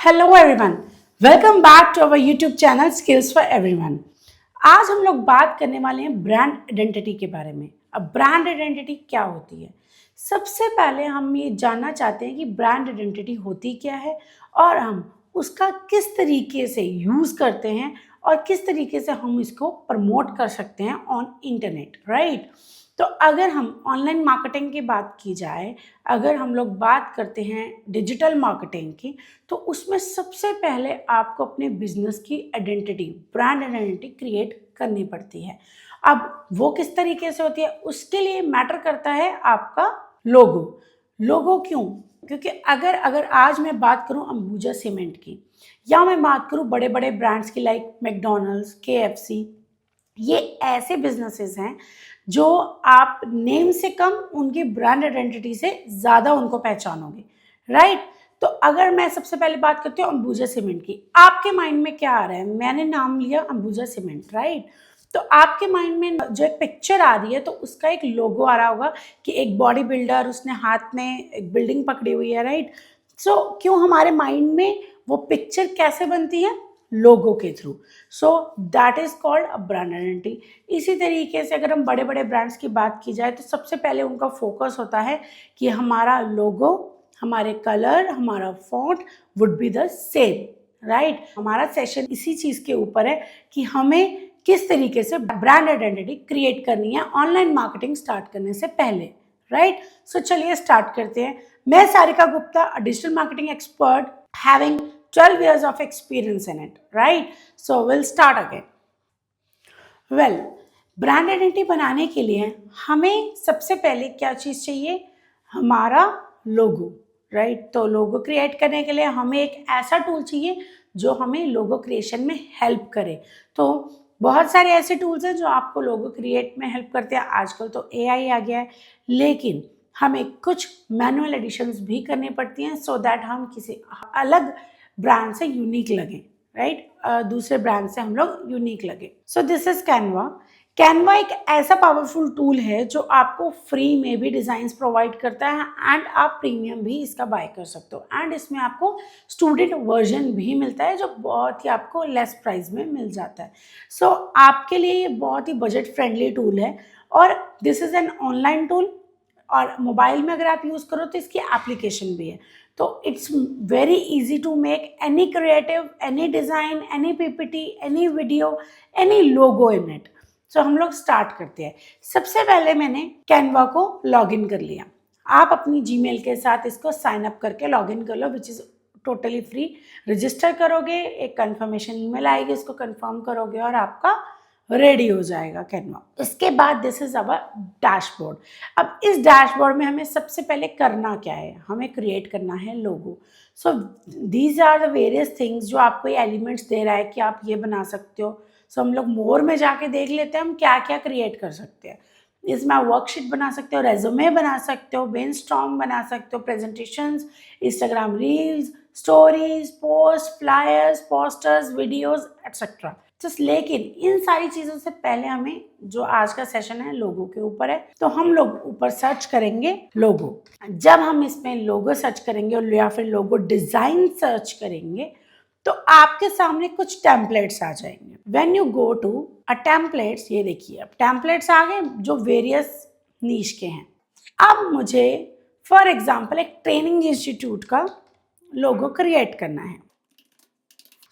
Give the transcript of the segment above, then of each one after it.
Hello everyone, welcome back to our YouTube channel skills for everyone. आज हम लोग बात करने वाले हैं ब्रांड आइडेंटिटी के बारे में। अब ब्रांड आइडेंटिटी क्या होती है? सबसे पहले हम ये जानना चाहते हैं कि ब्रांड आइडेंटिटी होती क्या है और हम उसका किस तरीके से यूज़ करते हैं और किस तरीके से हम इसको प्रमोट कर सकते हैं ऑन इंटरनेट, राइट? तो अगर हम ऑनलाइन मार्केटिंग की बात की जाए, अगर हम लोग बात करते हैं डिजिटल मार्केटिंग की, तो उसमें सबसे पहले आपको अपने बिजनेस की आइडेंटिटी, ब्रांड आइडेंटिटी क्रिएट करनी पड़ती है। अब वो किस तरीके से होती है, उसके लिए मैटर करता है आपका लोगो। लोगो क्यों? क्योंकि अगर आज मैं बात करूं अंबुजा सीमेंट की, या मैं बात करूं बड़े बड़े ब्रांड्स की लाइक मैकडोनल्ड्स, केएफसी, ये ऐसे बिजनेसेस हैं जो आप नेम से कम उनकी ब्रांड आइडेंटिटी से ज़्यादा उनको पहचानोगे, राइट? तो अगर मैं सबसे पहले बात करती हूँ अंबुजा सीमेंट की, आपके माइंड में क्या आ रहा है? मैंने नाम लिया अंबुजा सीमेंट, राइट? तो आपके माइंड में जो एक पिक्चर आ रही है तो उसका एक लोगो आ रहा होगा कि एक बॉडी बिल्डर, उसने हाथ में एक बिल्डिंग पकड़ी हुई है, राइट? सो क्यों हमारे माइंड में वो पिक्चर कैसे बनती है? लोगो के through. So that is called a brand identity. इसी तरीके से अगर हम बड़े बड़े ब्रांड्स की बात की जाए तो सबसे पहले उनका फोकस होता है कि हमारा लोगो, हमारे कलर, हमारा font would be the same, right? हमारा सेशन इसी चीज़ के ऊपर है कि हमें किस तरीके से ब्रांड आइडेंटिटी क्रिएट करनी है ऑनलाइन मार्केटिंग स्टार्ट करने से पहले, राइट? सो चलिए स्टार्ट करते हैं। मैं Sarika Gupta, digital marketing expert having 12 years of experience in it, right? So we'll start again. Well, brand identity बनाने के लिए हमें सबसे पहले क्या चीज़ चाहिए? हमारा लोगो, राइट? तो लोगो क्रिएट करने के लिए हमें एक ऐसा टूल चाहिए जो हमें लोगो क्रिएशन में हेल्प करे। तो बहुत सारे ऐसे टूल्स हैं जो आपको लोगो क्रिएट में हेल्प करते हैं। आजकल तो एआई आ गया है, लेकिन हमें कुछ मैनुअल एडिशंस भी करनी पड़ती हैं सो दैट हम किसी अलग ब्रांड से यूनिक लगे, राइट? दूसरे ब्रांड से हम लोग यूनिक लगे। So this is Canva. Canva एक ऐसा पावरफुल टूल है जो आपको फ्री में भी डिज़ाइंस प्रोवाइड करता है एंड आप प्रीमियम भी इसका बाय कर सकते हो। एंड इसमें आपको स्टूडेंट वर्जन भी मिलता है जो बहुत ही आपको लेस प्राइस में मिल जाता है। सो आपके लिए ये बहुत ही बजट फ्रेंडली टूल है और this is an online tool और मोबाइल में अगर आप यूज़ करो तो इसकी एप्लीकेशन भी है। तो it's very easy to make any creative, any design, any PPT, any video, any logo in it. So हम लोग स्टार्ट करते हैं। सबसे पहले मैंने कैनवा को लॉगिन कर लिया। आप अपनी जीमेल के साथ इसको साइन अप करके लॉगिन कर लो, which is totally free. Register करोगे, एक कंफर्मेशन ईमेल आएगी, इसको कंफर्म करोगे और आपका रेडी हो जाएगा कैनवा। इसके बाद दिस इज अवर डैशबोर्ड। अब इस डैशबोर्ड में हमें सबसे पहले करना क्या है? हमें क्रिएट करना है logo. So these are the various things जो आपको ये एलिमेंट्स दे रहा है कि आप ये बना सकते हो। सो हम लोग मोर में जाके देख लेते हैं हम क्या क्या क्रिएट कर सकते हैं। इसमें आप वर्कशीट बना सकते हो, रेज्यूमे बना सकते हो, ब्रेनस्टॉर्म बना सकते हो, presentations, Instagram reels, stories, post, flyers, posters, videos etcetera. Just लेकिन इन सारी चीज़ों से पहले हमें जो आज का सेशन है लोगो के ऊपर है, तो हम लोग ऊपर सर्च करेंगे लोगो। जब हम इसमें लोगो सर्च करेंगे या फिर लोगो डिज़ाइन सर्च करेंगे तो आपके सामने कुछ टेम्पलेट्स आ जाएंगे। When you go to a templates, ये देखिए अब टेम्पलेट्स आ गए जो वेरियस नीश के हैं। अब मुझे फॉर एग्जाम्पल एक ट्रेनिंग इंस्टीट्यूट का लोगो क्रिएट करना है।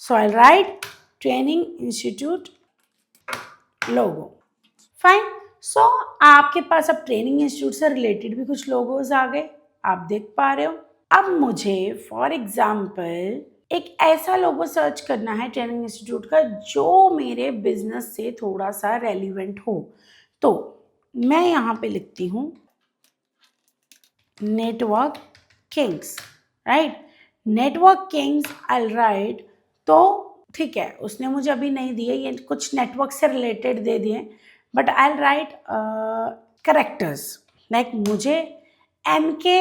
सो आई राइट ट्रेनिंग इंस्टीट्यूट लोगो, फाइन। सो आपके पास अब ट्रेनिंग इंस्टीट्यूट से रिलेटेड भी कुछ लोगोज आ गए, आप देख पा रहे हो। अब मुझे फॉर एग्जाम्पल एक ऐसा लोगो सर्च करना है ट्रेनिंग इंस्टीट्यूट का जो मेरे बिजनेस से थोड़ा सा रेलिवेंट हो। तो मैं यहाँ पे लिखती हूँ network kings, right? Network kings I right. तो ठीक है, उसने मुझे अभी नहीं दिए, ये कुछ नेटवर्क से रिलेटेड दे दिए, but I right characters like मुझे MK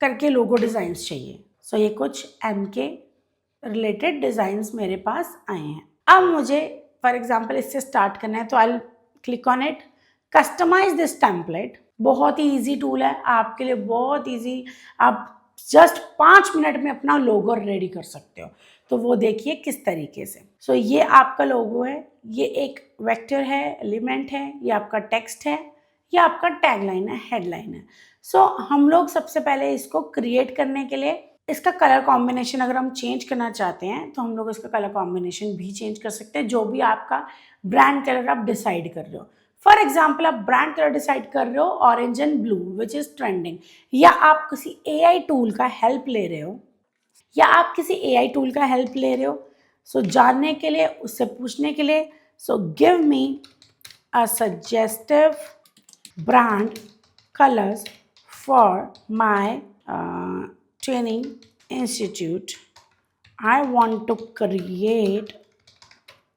करके लोगो डिज़ाइंस चाहिए। सो ये कुछ MK रिलेटेड डिज़ाइंस मेरे पास आए हैं। अब मुझे फॉर एग्जांपल इससे स्टार्ट करना है तो I click on it, customise this template. बहुत ही ईजी टूल है आपके लिए, बहुत ईजी। आप जस्ट 5 मिनट में अपना लोगो रेडी कर सकते हो। तो वो देखिए किस तरीके से। सो ये आपका लोगो है, ये एक वेक्टर है, एलिमेंट है, ये आपका टेक्स्ट है, ये आपका टैगलाइन है, हेडलाइन है। सो हम लोग सबसे पहले इसको क्रिएट करने के लिए इसका कलर कॉम्बिनेशन अगर हम चेंज करना चाहते हैं तो हम लोग इसका कलर कॉम्बिनेशन भी चेंज कर सकते हैं, जो भी आपका ब्रांड कलर आप डिसाइड कर रहे हो। फॉर एग्जाम्पल आप ब्रांड कलर डिसाइड कर रहे हो orange and blue which is trending, या आप किसी एआई टूल का हेल्प ले रहे हो, सो जानने के लिए, उससे पूछने के लिए, so give me a suggestive brand colors for my training institute. I want to create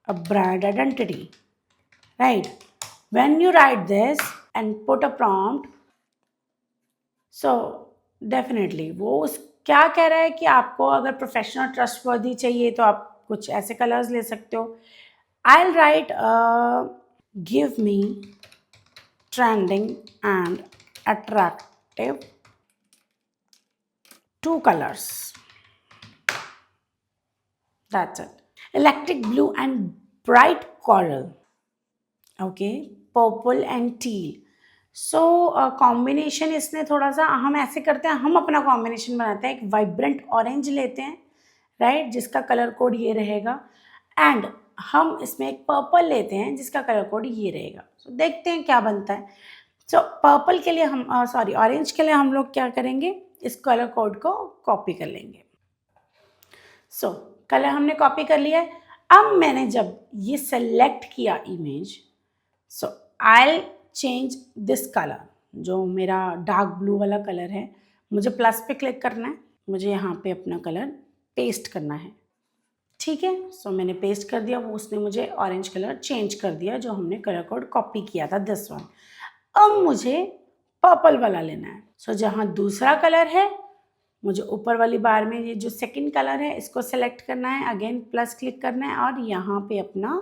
a brand identity, right? When you write this and put a prompt, so definitely वो उस क्या कह रहा है कि आपको अगर प्रोफेशनल ट्रस्टवर्दी चाहिए तो आप कुछ ऐसे कलर्स ले सकते हो। I'll write give me trending and attractive 2 colors. That's it. Electric blue and bright coral. Okay, purple and teal. So combination इसने थोड़ा सा, हम ऐसे करते हैं, हम अपना कॉम्बिनेशन बनाते हैं, एक वाइब्रेंट ऑरेंज लेते हैं, राइट, जिसका कलर कोड ये रहेगा, एंड हम इसमें एक पर्पल लेते हैं जिसका कलर कोड ये रहेगा। सो देखते हैं क्या बनता है। सो पर्पल के लिए हम ऑरेंज के लिए हम लोग क्या करेंगे, इस कलर कोड को कॉपी कर लेंगे। सो कलर हमने कॉपी कर लिया है। अब मैंने जब ये सेलेक्ट किया image, so I change this colour, जो मेरा डार्क ब्लू वाला कलर है, मुझे प्लस पे क्लिक करना है, मुझे यहाँ पे अपना कलर पेस्ट करना है, ठीक है। सो मैंने पेस्ट कर दिया, वो उसने मुझे ऑरेंज कलर चेंज कर दिया जो हमने कलर कोड कॉपी किया था, दिस वन। अब मुझे पर्पल वाला लेना है। सो जहाँ दूसरा कलर है, मुझे ऊपर वाली बार में ये जो सेकंड कलर है इसको सेलेक्ट करना है, अगेन प्लस क्लिक करना है और यहाँ पे अपना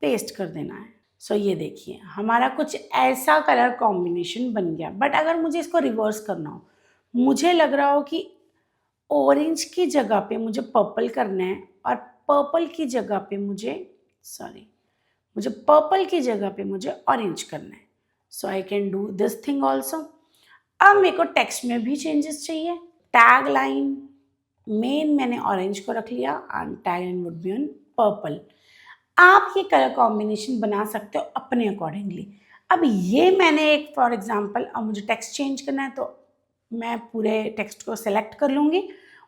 पेस्ट कर देना है। सो ये देखिए हमारा कुछ ऐसा कलर कॉम्बिनेशन बन गया। बट अगर मुझे इसको रिवर्स करना हो, मुझे लग रहा हो कि ऑरेंज की जगह पे मुझे पर्पल करना है और पर्पल की जगह पे मुझे पर्पल की जगह पे मुझे ऑरेंज करना है। So I can do this thing also. अब मेरे को टेक्स्ट में भी चेंजेस चाहिए। टैग लाइन मेन मैंने ऑरेंज को रख लिया and tag line would be on purple. आप ये कलर कॉम्बिनेशन बना सकते हो अपने अकॉर्डिंगली। अब ये मैंने एक फॉर एग्जांपल, अब मुझे टेक्स्ट चेंज करना है तो मैं पूरे टेक्स्ट को सेलेक्ट कर लूँगी।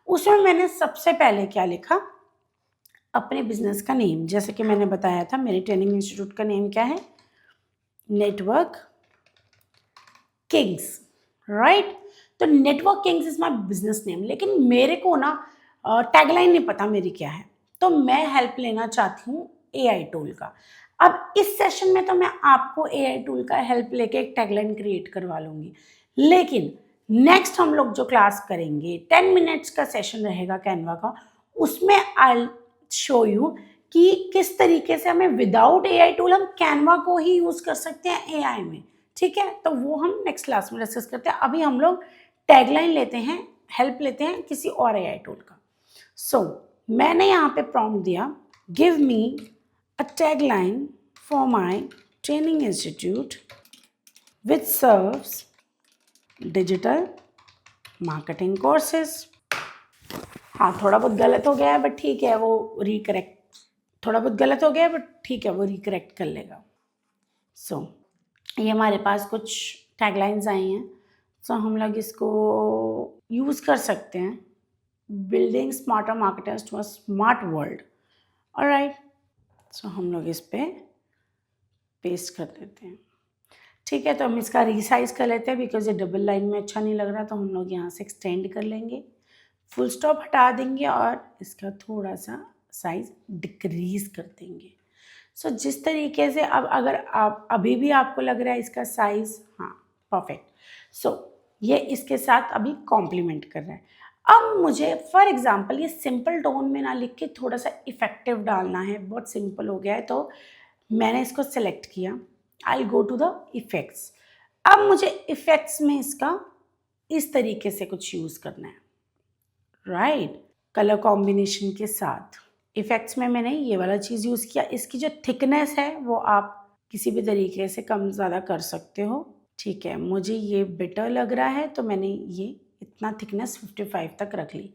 उसमें मैंने सबसे पहले क्या लिखा, अपने बिजनेस का नेम, जैसे कि मैंने बताया था मेरे ट्रेनिंग इंस्टीट्यूट का नेम क्या है, नेटवर्क किंग्स, राइट। तो network Kings is my business name. लेकिन मेरे को ना टैगलाइन नहीं पता मेरी क्या है, तो मैं हेल्प लेना चाहती हूँ एआई टूल का। अब इस सेशन में तो मैं आपको एआई टूल का हेल्प लेके एक टैगलाइन क्रिएट करवा लूँगी, लेकिन नेक्स्ट हम लोग जो क्लास करेंगे 10 मिनट्स का सेशन रहेगा कैनवा का, उसमें आई शो यू कि किस तरीके से हमें विदाउट एआई टूल हम कैनवा को ही यूज़ कर सकते हैं एआई में, ठीक है। तो वो हम नेक्स्ट क्लास में डिस्कस करते हैं। अभी हम लोग टैगलाइन लेते हैं, हेल्प लेते हैं किसी और एआई टूल का। सो मैंने यहाँ पे प्रॉम्प्ट दिया, give me a tagline for my training institute which serves digital marketing courses. हाँ, थोड़ा बहुत गलत हो गया है बट ठीक है, वो रिकरेक्ट, थोड़ा बहुत गलत हो गया है बट ठीक है, वो रिकरेक्ट कर लेगा। सो ये हमारे पास कुछ टैगलाइंस आई हैं, सो हम लोग इसको यूज़ कर सकते हैं, building smarter marketers to a smart world. Alright, so हम लोग इस पर पेस्ट कर देते हैं, ठीक है। तो हम इसका रीसाइज कर लेते हैं बिकॉज ये डबल लाइन में अच्छा नहीं लग रहा, तो हम लोग यहाँ से एक्सटेंड कर लेंगे, फुल स्टॉप हटा देंगे और इसका थोड़ा सा साइज डिक्रीज कर देंगे। सो जिस तरीके से, अब अगर आप अभी भी आपको लग रहा है इसका साइज, हाँ परफेक्ट, सो ये इसके साथ अभी कॉम्प्लीमेंट कर रहा है। अब मुझे फॉर एग्जांपल ये सिंपल टोन में ना लिख के थोड़ा सा इफेक्टिव डालना है, बहुत सिंपल हो गया है, तो मैंने इसको सेलेक्ट किया। आई गो टू द इफेक्ट्स। अब मुझे इफेक्ट्स में इसका इस तरीके से कुछ यूज़ करना है, राइट। कलर कॉम्बिनेशन के साथ इफ़ेक्ट्स में मैंने ये वाला चीज़ यूज़ किया। इसकी जो थिकनेस है वो आप किसी भी तरीके से कम ज़्यादा कर सकते हो, ठीक है। मुझे ये बेटर लग रहा है तो मैंने ये इतना थिकनेस 55 तक रख ली।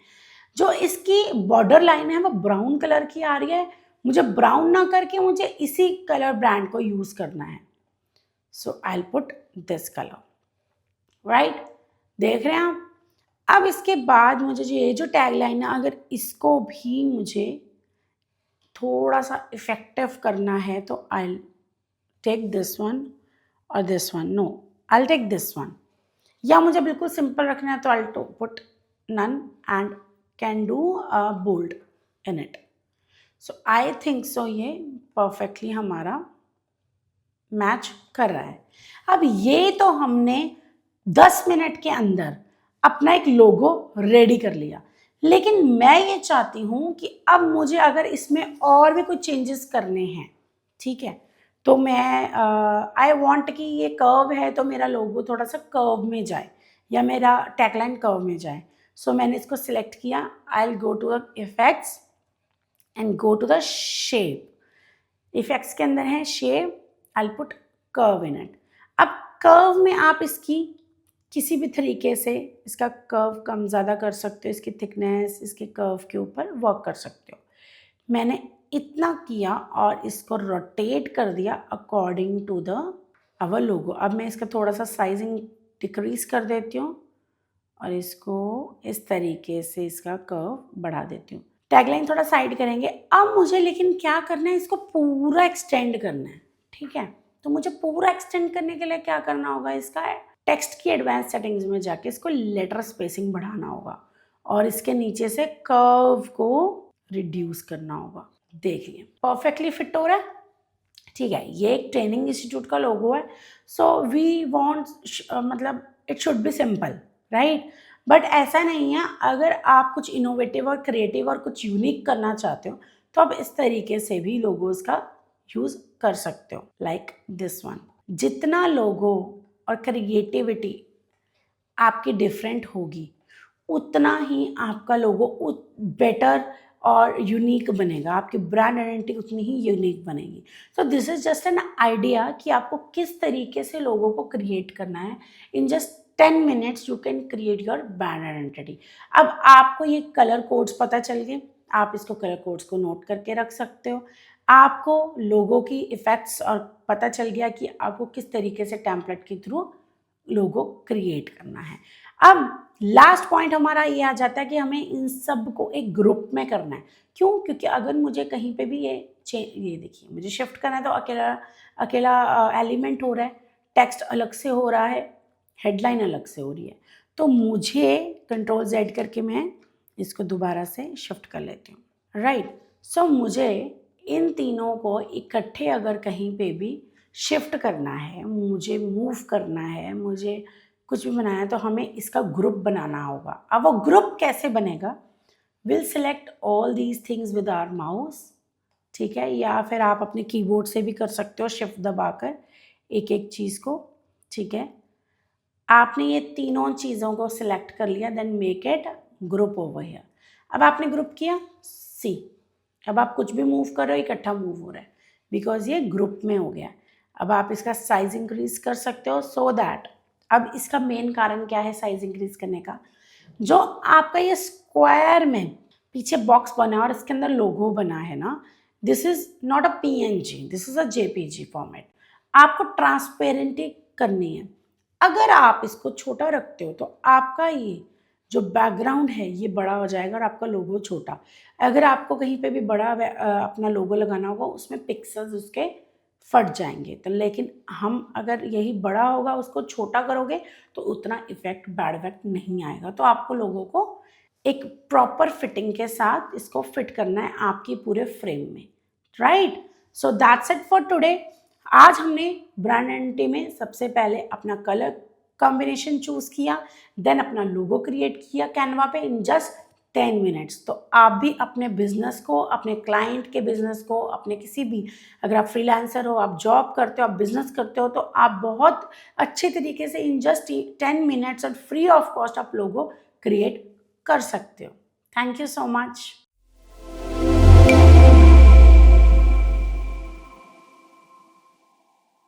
जो इसकी बॉर्डर लाइन है वो ब्राउन कलर की आ रही है, मुझे ब्राउन ना करके मुझे इसी कलर ब्रांड को यूज़ करना है। So I will put this colour, right. देख रहे हैं आप। अब इसके बाद मुझे जो ये जो टैग लाइन है, अगर इसको भी मुझे थोड़ा सा इफेक्टिव करना है तो आई टेक दिस वन और this one. No, I take this one. या मुझे बिल्कुल सिंपल रखना है तो I to put none and can do bold in it. So I think so ये परफेक्टली हमारा मैच कर रहा है। अब ये तो हमने 10 मिनट के अंदर अपना एक लोगो रेडी कर लिया, लेकिन मैं ये चाहती हूँ कि अब मुझे अगर इसमें और भी कुछ चेंजेस करने हैं, ठीक है, तो मैं आई वांट कि ये कर्व है तो मेरा लोगो थोड़ा सा कर्व में जाए या मेरा टैगलाइन कर्व में जाए। सो मैंने इसको सिलेक्ट किया, I will go to the effects and go to the shape. Effects के अंदर है shape, I will put curve in it. अब कर्व में आप इसकी किसी भी तरीके से इसका कर्व कम ज़्यादा कर सकते हो, इसकी थिकनेस इसके कर्व के ऊपर वर्क कर सकते हो। मैंने इतना किया और इसको रोटेट कर दिया अकॉर्डिंग टू द अवर लोगो। अब मैं इसका थोड़ा सा साइजिंग डिक्रीज कर देती हूँ और इसको इस तरीके से इसका कर्व बढ़ा देती हूँ। टैगलाइन थोड़ा साइड करेंगे। अब मुझे लेकिन क्या करना है, इसको पूरा एक्सटेंड करना है, ठीक है। तो मुझे पूरा एक्सटेंड करने के लिए क्या करना होगा, इसका टेक्स्ट की एडवांस सेटिंग्स में जाके इसको लेटर स्पेसिंग बढ़ाना होगा और इसके नीचे से कर्व को रिड्यूस करना होगा। देखिए परफेक्टली फिट हो रहा है, ठीक है। ये एक ट्रेनिंग इंस्टीट्यूट का लोगो है, सो वी वांट मतलब it should be simple, right. But ऐसा नहीं है, अगर आप कुछ इनोवेटिव और क्रिएटिव और कुछ यूनिक करना चाहते हो तो आप इस तरीके से भी लोगोस का यूज़ कर सकते हो, लाइक दिस वन। जितना लोगो और क्रिएटिविटी आपकी डिफरेंट होगी उतना ही आपका लोगो बेटर और यूनिक बनेगा, आपकी ब्रांड आइडेंटिटी उतनी ही यूनिक बनेगी। So this is just an idea कि आपको किस तरीके से लोगों को क्रिएट करना है। In just 10 minutes you can create your brand identity. अब आपको ये कलर कोड्स पता चल गए, आप इसको कलर कोड्स को नोट करके रख सकते हो। आपको लोगो की इफेक्ट्स और पता चल गया कि आपको किस तरीके से टेम्पलेट के थ्रू लोगो क्रिएट करना है। अब लास्ट पॉइंट हमारा ये आ जाता है कि हमें इन सब को एक ग्रुप में करना है। क्यों? क्योंकि अगर मुझे कहीं पे भी ये देखिए मुझे शिफ्ट करना है तो अकेला अकेला एलिमेंट हो रहा है, टेक्स्ट अलग से हो रहा है, हेडलाइन अलग से हो रही है। तो मुझे कंट्रोल Z करके मैं इसको दोबारा से शिफ्ट कर लेती हूँ, राइट। सो मुझे इन तीनों को इकट्ठे अगर कहीं पे भी शिफ्ट करना है, मुझे मूव करना है, मुझे कुछ भी बनाना है तो हमें इसका ग्रुप बनाना होगा। अब वो ग्रुप कैसे बनेगा, will select all these things with our mouse, ठीक है, या फिर आप अपने कीबोर्ड से भी कर सकते हो शिफ्ट दबाकर एक एक चीज़ को, ठीक है। आपने ये तीनों चीज़ों को सिलेक्ट कर लिया, then make it group over here. अब आपने ग्रुप किया, सी अब आप कुछ भी मूव कर रहे हो इकट्ठा मूव हो रहा है बिकॉज ये ग्रुप में हो गया। अब आप इसका साइज इंक्रीज कर सकते हो सो दैट, अब इसका मेन कारण क्या है साइज इंक्रीज करने का, जो आपका ये स्क्वायर में पीछे बॉक्स बना है और इसके अंदर लोगो बना है ना, this is not a PNG, this is a JPG format. आपको ट्रांसपेरेंटी करनी है। अगर आप इसको छोटा रखते हो तो आपका ये जो बैकग्राउंड है ये बड़ा हो जाएगा और आपका लोगो छोटा। अगर आपको कहीं पे भी बड़ा अपना लोगो लगाना होगा उसमें पिक्सल्स उसके फट जाएंगे, तो लेकिन हम अगर यही बड़ा होगा उसको छोटा करोगे तो उतना इफेक्ट बैड इफेक्ट नहीं आएगा। तो आपको लोगों को एक प्रॉपर फिटिंग के साथ इसको फिट करना है आपकी पूरे फ्रेम में, right. So that's it for today. आज हमने ब्रांड आइडेंटिटी में सबसे पहले अपना कलर कॉम्बिनेशन चूज किया, देन अपना लोगो क्रिएट किया कैनवा पे इन जस्ट 10 मिनट्स। तो आप भी अपने बिजनेस को, अपने क्लाइंट के बिजनेस को, अपने किसी भी, अगर आप फ्रीलांसर हो, आप जॉब करते हो, आप बिजनेस करते हो, तो आप बहुत अच्छे तरीके से इन जस्ट 10 मिनट्स और फ्री ऑफ कॉस्ट आप लोगो क्रिएट कर सकते हो। Thank you so much.